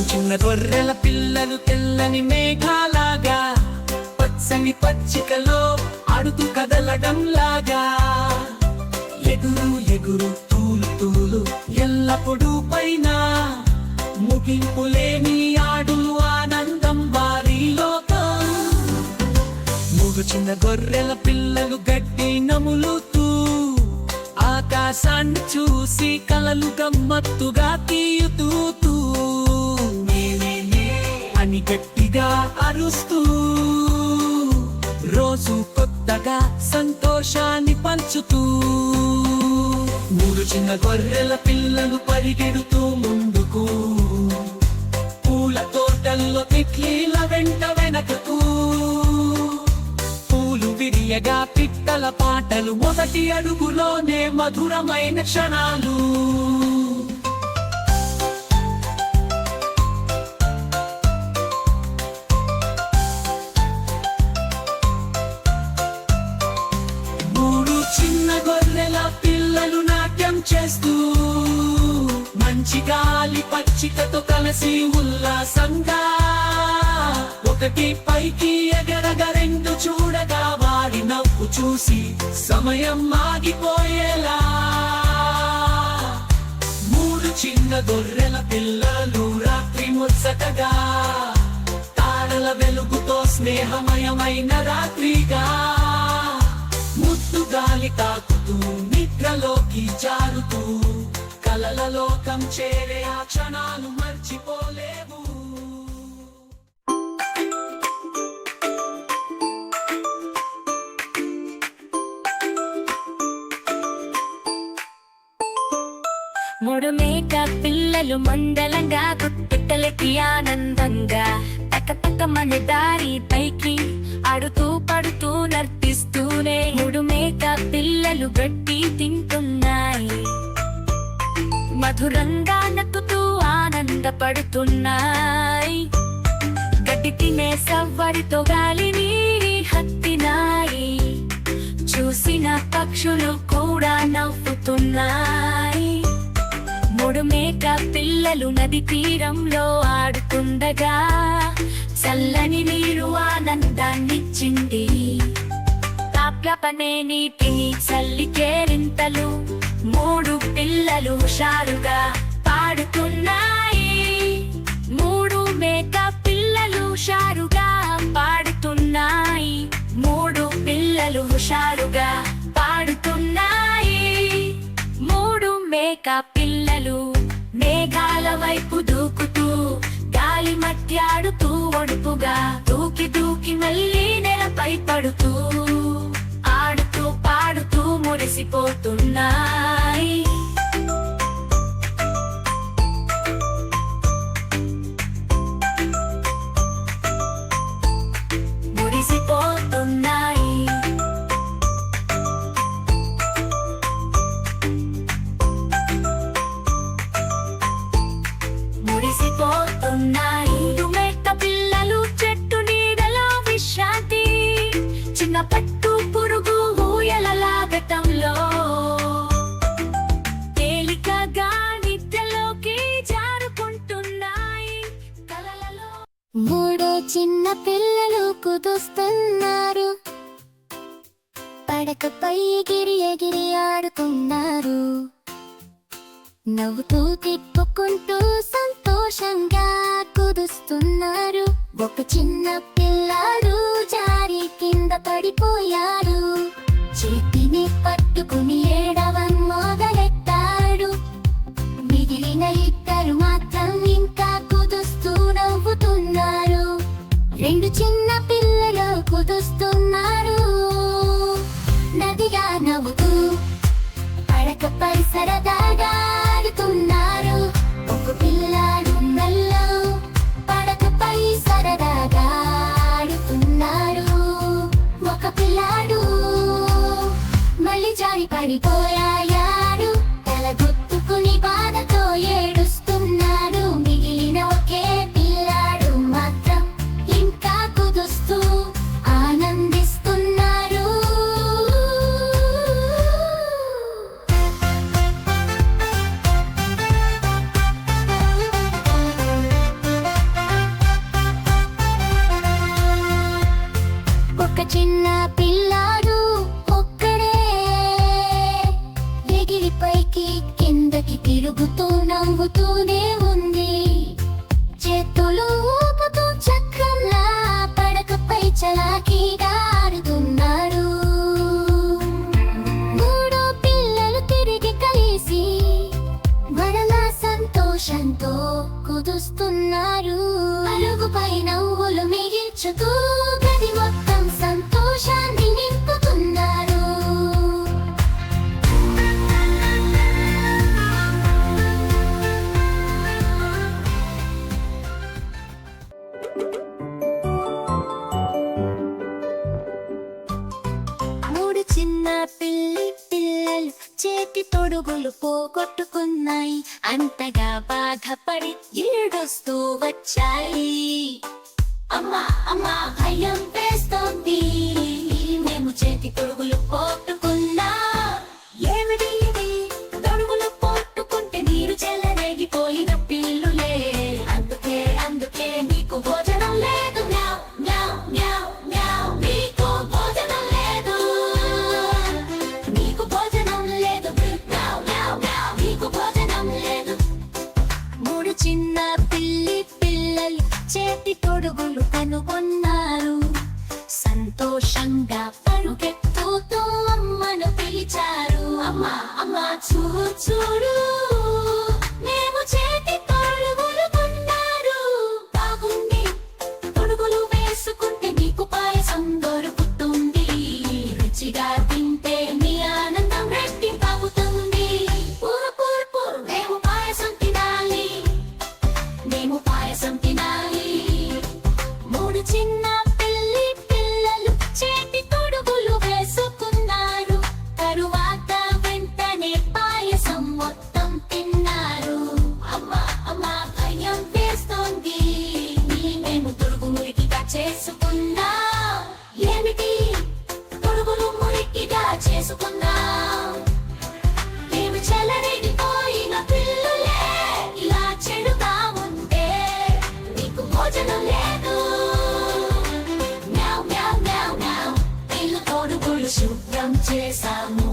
చిన్న గొర్రెల పిల్లలు తెల్లని మేఘాలాగా పచ్చని పచ్చికలో ఆడుతూ కదలడం లాగా ఎగురు ఎగురు తూలు తూలు ఎల్లప్పుడూ పైన ముగింపు లేని ఆడులు ఆనందం వారి లోకం చిన్న గొర్రెల పిల్లలు గడ్డి నములుతూ ఆకాశాన్ని చూసి కలలు గమ్మత్తుగా తీయుతూ అని గట్టిగా అరుస్తూ రోజు కొత్తగా సంతోషాన్ని పంచుతూ చిన్న గొర్రెల పిల్లలు పరిగెడుతూ ముందుకు పూల తోటల్లో తిట్లీల వెంట వెనకకు పూలు విరియగా పిట్టల పాటలు మొదటి అడుగులోనే మధురమైన క్షణాలు చిన్న గొర్రెల పిల్లలు నాట్యం చేస్తూ మంచి గాలి పచ్చికతో కలిసి ఉల్లాసంగా ఒకటి పైకి ఎగరగా రెండు చూడగా వారి నవ్వు చూసి సమయం ఆగిపోయేలా చిన్న గొర్రెల పిల్లలు రాత్రి ముచ్చటగా తారల వెలుగుతో స్నేహమయమైన రాత్రిగా ముద్దు గాలి తాకుతూ నిద్రలోకి జారుతూ కలల లోకం చేరే ఆ క్షణాలు మర్చిపోలేవు మూడు మేక పిల్లలు మండలంగా గుట్టిట్టలకి ఆనందంగా తక్క దారి పైకి ఆడుతూ పడుతూ నర్తిస్తూనే మూడు మేక పిల్లలు గడ్డి తింటున్నాయి మధురంగా నక్కుతూ ఆనందపడుతున్నాయి గడ్డి తినే సవ్వడితో గాలిని హత్తినాయి చూసిన పక్షులు కూడా నవ్వుతున్నాయి మూడు మేక పిల్లలు నది తీరంలో ఆడుతుండగా చల్లని నీరు ఆనందాన్నిచ్చింది తాప్లపనే నీటిని చల్లి కేరింతలు మూడు పిల్లలు హుషారుగా పాడుతున్నాయి మూడు మేక పిల్లలు హుషారుగా పాడుతున్నాయి మూడు పిల్లలు హుషారుగా పాడుతున్నాయి మూడు మేక పిల్లలు మేఘాల వైపు దూకుతూ గాలి మధ్యాడుతూ ఒడుపుగా దూకి దూకి మళ్ళీ నెలపై పడుతూ ఆడుతూ పాడుతూ మురిసిపోతున్నాయి మురిసిపోతున్నాయి మురిసిపోతున్నాయి మేక పిల్లలు చెట్టు నీడలో విశ్రాంతి చిన్న పట్టు పురుగు ఊయలలాగటంలో తేలికగా నిద్రలోకి జారుకుంటున్నాయి కలలలో మూడు చిన్న పిల్లలు కుదుస్తున్నారు పడకపై ఎగిరి ఎగిరి ఆడుతున్నారు నవ్వుతూ తిప్పుకుంటూ సంతోషంగా కుదుస్తున్నారు ఒక చిన్న పిల్లాడు జారి కింద పడిపోయాడు చేతిని పట్టుకుని ఏడవం మొదలెట్టాడు మిగిలిన ఇద్దరు మాత్రం ఇంకా కుదుస్తూ నవ్వుతున్నారు రెండు చిన్న పిల్లలు కుదుస్తున్నారు నదిగా నవ్వుతూ పడకపై సరదాగా ఆడుతున్నారు ఒక పిల్లాడు నల్లో పడకపై సరదాగా ఆడుతున్నారు ఒక పిల్లాడు మళ్ళీ జారి పడిపోయాడు తల గుర్తుకుని బాధతో ఏడుస్తున్నాడు మిగిలిన ఒకే పిల్లాడు మాత్రం ఇంకా కుదుస్తూ ఆనందిస్తున్నారు తిరుగుతూ నవ్వుతూనే ఉంది. చేతులు ఊపుతూ చక్రంలా పడకపై చలాకీగా ఆడుతున్నారు. మూడు పిల్లలు తిరిగి కలిసి మరలా సంతోషంతో కుదుస్తున్నారు. అరుగుపై నవ్వులు మిగిల్చుతూ గది మొత్తం సంతోషాన్ని నింపుతున్నారు. మూడు చిన్న పిల్లలు చేతి తొడుగులు పోగొట్టుకున్నాయి. అంతగా బాధపడి ఏడుస్తూ వచ్చాయి. అమ్మా అమ్మా భయం వేస్తోంది, మేము చేతి తొడుగులు పోగొట్టుకున్నా. ఏమిటి ఇది? తొడుగులు పోగొట్టుకుంటే నీరు చెలరేగిపోయిన పిల్లులే. అందుకే నీకు భోజనం లేదు. మ్యావ్ మ్యావ్ మ్యావ్ మ్యావ్. నీకు భోజనం లేదు. నీకు భోజనం లేదు. మ్యావ్ మ్యావ్ మ్యావ్. నీకు భోజనం లేదు. మూడు చిన్న పిల్లలు చేతి తొడుగులు కనుగొన్నారు. సంతోషంగా పరుగెత్తుతూ అమ్మను పిలిచారు. అమ్మా అమ్మా చూడు చూడు, మేము చేతి తొడుగులు కొన్నారు. బాగుంది, తొడుగులు వేసుకుంటే నీకు పాయసం దొరుకుతుంది. రుచిగా తింటే నీ ఆనందం రెట్టింపవుతుంది. పూరు పూరు పూరు, మేము పాయసం తినాలి, మేము పాయసం తినాలి. మూడు చిన్న పిల్లలు చేతి తొడుగులు వేసుకున్నారు. తరువాత వెంటనే పాయసం మొత్తం తిన్నారు. అమ్మా అమ్మా భయం వేస్తోంది, మేము తొడుగు మురికిగా చేసుకున్నా. ఏమిటి? తొడుగులు మురికిగా చేసుకున్నాం. మేము చెలరేగిపోయిన పిల్లులే. ఇలా చెడుగా ఉంటే నీకు భోజనం లేదు. మ్యావ్ మ్యావ్ మ్యావ్ మ్యావ్. పిల్ల తొడుగులు శుభ్రం చేశాము.